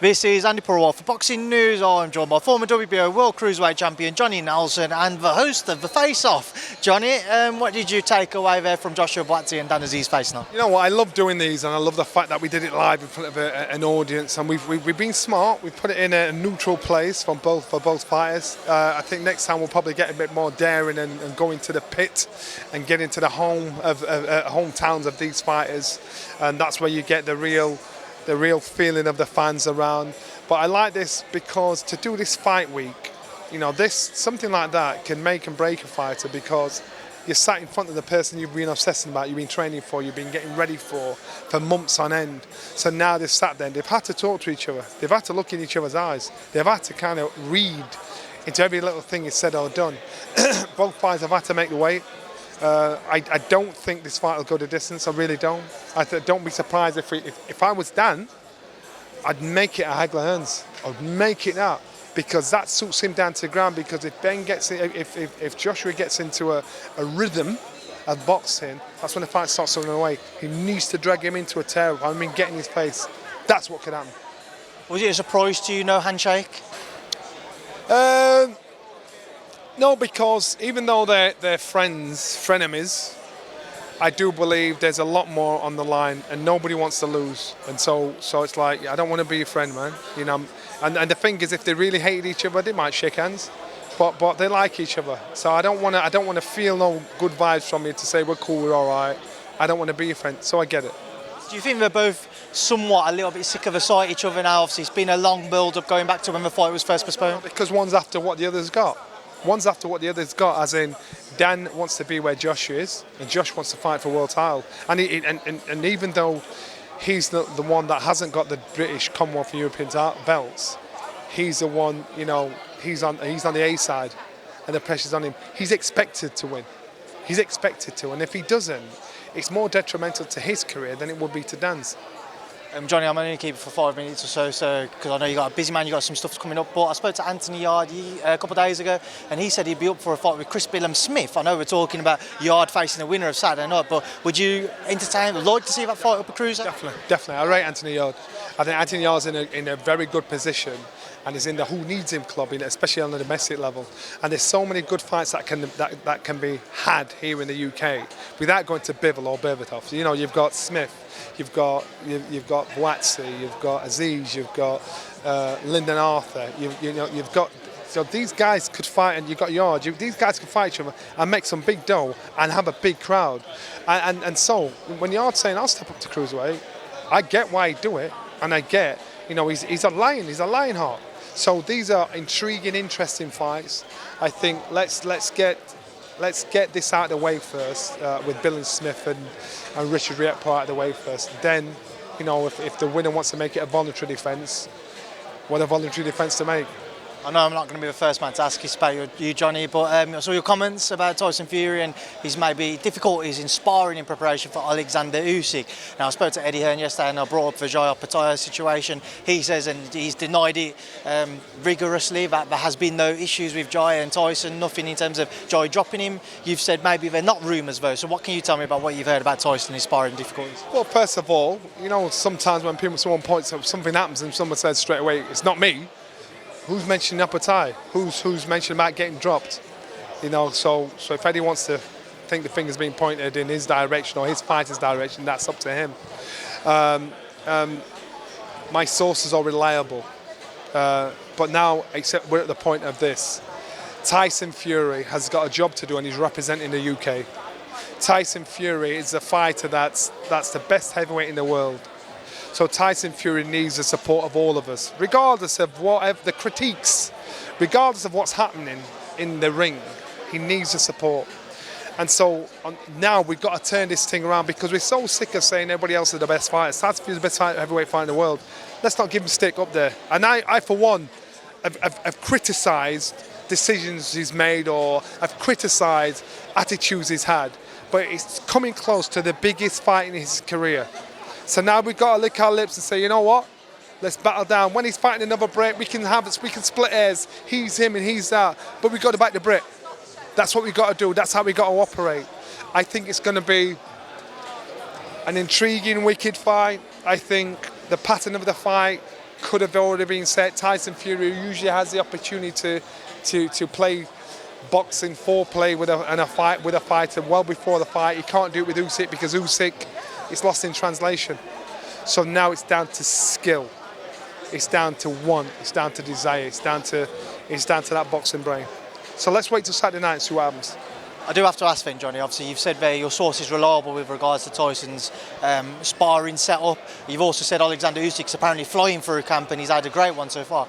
This is Andi Purewal for Boxing News. I'm joined by former WBO World Cruiserweight Champion Johnny Nelson and the host of The Face Off. Johnny, what did you take away there from Joshua Buatsi and Azeez facing off? You know what, I love doing these, and I love the fact that we did it live in front of an audience, and we've been smart. We've put it in a neutral place for both fighters. I think next time we'll probably get a bit more daring and go into the pit and get into the hometowns of these fighters, and that's where you get the real feeling of the fans around. But I like this because to do this fight week, you know, something like that can make and break a fighter, because you're sat in front of the person you've been obsessing about, you've been training for, you've been getting ready for months on end. So now they've sat there and they've had to talk to each other. They've had to look in each other's eyes. They've had to kind of read into every little thing is said or done. Both fighters have had to make the weight. I don't think this fight will go the distance. I really don't. Don't be surprised if I was Dan, I'd make it a Hagler Hearns. I'd make it that, because that suits him down to the ground. Because if Joshua gets into a rhythm of boxing, that's when the fight starts running away. He needs to drag him into a tear. I mean, get in his face. That's what could happen. Was it a surprise to you, no handshake? No, because even though they're frenemies, I do believe there's a lot more on the line, and nobody wants to lose. And so it's like, I don't want to be your friend, man. You know, and the thing is, if they really hated each other, they might shake hands, but they like each other. So I don't want to feel no good vibes from you to say we're cool, we're all right. I don't want to be your friend, so I get it. Do you think they're both somewhat a little bit sick of the sight of each other now? Obviously, it's been a long build-up going back to when the fight was first postponed. Because one's after what the other's got. One's after what the other's got, as in Dan wants to be where Josh is, and Josh wants to fight for world title. And even though he's the one that hasn't got the British, Commonwealth, and European belts, he's the one. You know, he's on the A side, and the pressure's on him. He's expected to win. He's expected to, and if he doesn't, it's more detrimental to his career than it would be to Dan's. Johnny, I'm only going to keep it for 5 minutes or so because I know you got a busy man, you got some stuff coming up. But I spoke to Anthony Yarde a couple of days ago, and he said he'd be up for a fight with Billam-Smith. I know we're talking about Yarde facing the winner of Saturday night, but would you like to see that fight up a cruiser? Definitely. I rate Anthony Yarde. I think Anthony Yarde's in a very good position, and is in the who needs him club, especially on the domestic level. And there's so many good fights that can be had here in the UK without going to Bivol or Berbatov. You know, you've got Smith. You've got Buatsi, you've got Azeez, you've got Lyndon Arthur. You've got, so these guys could fight, and you've got Yarde. These guys could fight each other and make some big dough and have a big crowd. And so when Yarde's saying I'll step up to cruiserweight, I get why he'd do it, and I get, you know, he's a lion, he's a lion heart. So these are intriguing, interesting fights. I think let's get this out of the way first, with Billam-Smith and Richard Riekpo out of the way first. Then, you know, if the winner wants to make it a voluntary defence, what a voluntary defence to make. I know I'm not going to be the first man to ask you about you, Johnny, but I saw your comments about Tyson Fury and his maybe difficulties in sparring in preparation for Alexander Usyk. Now, I spoke to Eddie Hearn yesterday, and I brought up the Jai situation. He says, and he's denied it rigorously, that there has been no issues with Jai and Tyson, nothing in terms of Jai dropping him. You've said maybe they're not rumours, though. So what can you tell me about what you've heard about Tyson and his sparring difficulties? Well, first of all, you know, sometimes when someone points up, something happens and someone says straight away, it's not me. Who's mentioning upper thigh? Who's mentioning about getting dropped? You know, so if Eddie wants to think the finger's being pointed in his direction or his fighter's direction, that's up to him. My sources are reliable, but now, except we're at the point of this. Tyson Fury has got a job to do, and he's representing the UK. Tyson Fury is a fighter that's the best heavyweight in the world. So Tyson Fury needs the support of all of us, regardless of whatever the critiques, regardless of what's happening in the ring. He needs the support. And so now we've got to turn this thing around, because we're so sick of saying everybody else is the best fighter. Tyson Fury's the best heavyweight fighter in the world. Let's not give him a stick up there. And I for one, have criticised decisions he's made, or I've criticised attitudes he's had. But it's coming close to the biggest fight in his career. So now we've got to lick our lips and say, you know what? Let's battle down. When he's fighting another Brit, we can split hairs. He's him and he's that. But we've got to back the Brit. That's what we've got to do. That's how we've got to operate. I think it's going to be an intriguing, wicked fight. I think the pattern of the fight could have already been set. Tyson Fury usually has the opportunity to play boxing foreplay with a fighter well before the fight. He can't do it with Usyk because Usyk is lost in translation. So now it's down to skill. It's down to want. It's down to desire. It's down to that boxing brain. So let's wait till Saturday night and see what happens. I do have to ask then, Johnny, obviously you've said there your source is reliable with regards to Tyson's sparring setup. You've also said Alexander Usyk's apparently flying through camp and he's had a great one so far.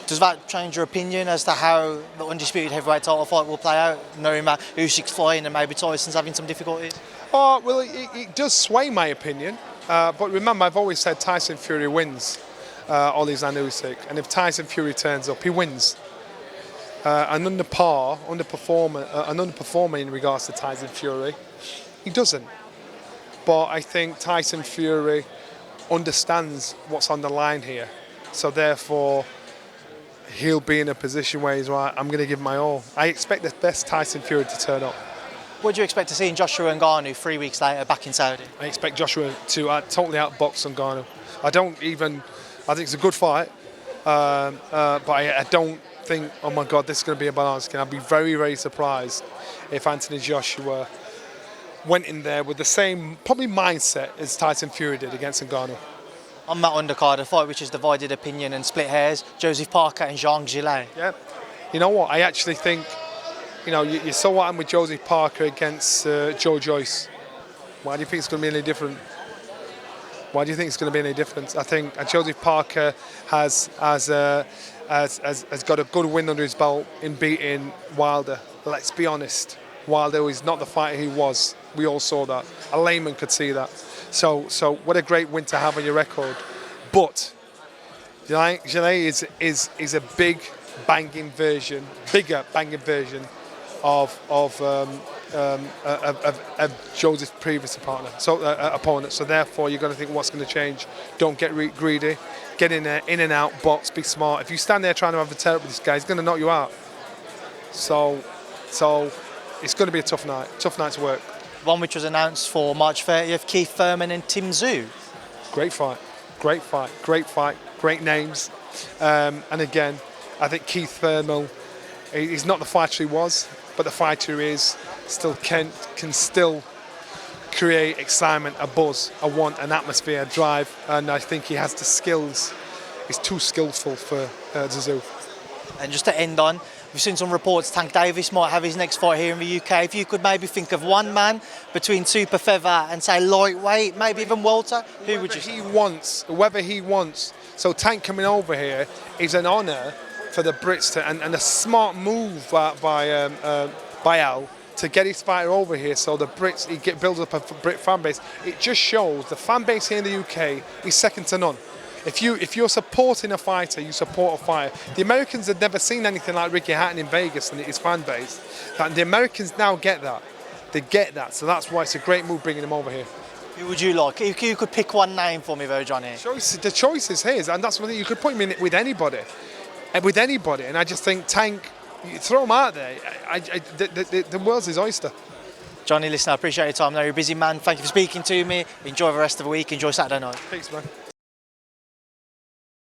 Does that change your opinion as to how the undisputed heavyweight title fight will play out, knowing that Usyk's flying and maybe Tyson's having some difficulties? Oh, well, it does sway my opinion. But remember, I've always said Tyson Fury wins Alexander Usyk. And if Tyson Fury turns up, he wins. An underperformer in regards to Tyson Fury, he doesn't. But I think Tyson Fury understands what's on the line here. So therefore, he'll be in a position where he's right, I'm going to give my all. I expect the best Tyson Fury to turn up. What do you expect to see in Joshua Ngannou 3 weeks later back in Saudi? I expect Joshua to totally outbox Ngannou. I think it's a good fight, but I don't think, oh my God, this is going to be a balance. I'd be very, very surprised if Anthony Joshua went in there with the same probably mindset as Tyson Fury did against Ngannou. On that undercard, a fight which is divided opinion and split hairs, Joseph Parker and Zhilei. Yeah, you know what? I actually think, you saw what happened with Joseph Parker against Joe Joyce. Why do you think it's going to be any different? Why do you think it's going to be any different? I think Joseph Parker has got a good win under his belt in beating Wilder. Let's be honest, Wilder is not the fighter he was. We all saw that. A layman could see that. So what a great win to have on your record. But Zhilei is a bigger banging version of Joseph's previous opponent. So therefore, you're going to think, what's going to change? Don't get greedy. Get in there, in and out, box, be smart. If you stand there trying to have a tear up with this guy, he's going to knock you out. So it's going to be a tough night to work. One which was announced for March 30th, Keith Thurman and Tszyu. Great fight, great names. And again, I think Keith Thurman, he's not the fighter he was, but the fighter he is still can still create excitement, a buzz, a want, an atmosphere, a drive, and I think he has the skills. He's too skillful for Tszyu. And just to end on, we've seen some reports Tank Davis might have his next fight here in the UK. If you could maybe think of one man between super feather and say lightweight, maybe even welter, who would you say? Whoever he wants. So Tank coming over here is an honour for the Brits and a smart move by Al to get his fighter over here. So the Brits, builds up a Brit fan base. It just shows the fan base here in the UK is second to none. If you're supporting a fighter, you support a fighter. The Americans had never seen anything like Ricky Hatton in Vegas and his fan base. And the Americans now get that. They get that. So that's why it's a great move bringing him over here. Who would you like? If you could pick one name for me though, Johnny. The choice is his, and that's one thing you could put him in with anybody. And I just think Tank, you throw him out there. The world's his oyster. Johnny, listen, I appreciate your time. I know you're a busy man. Thank you for speaking to me. Enjoy the rest of the week. Enjoy Saturday night. Thanks, man.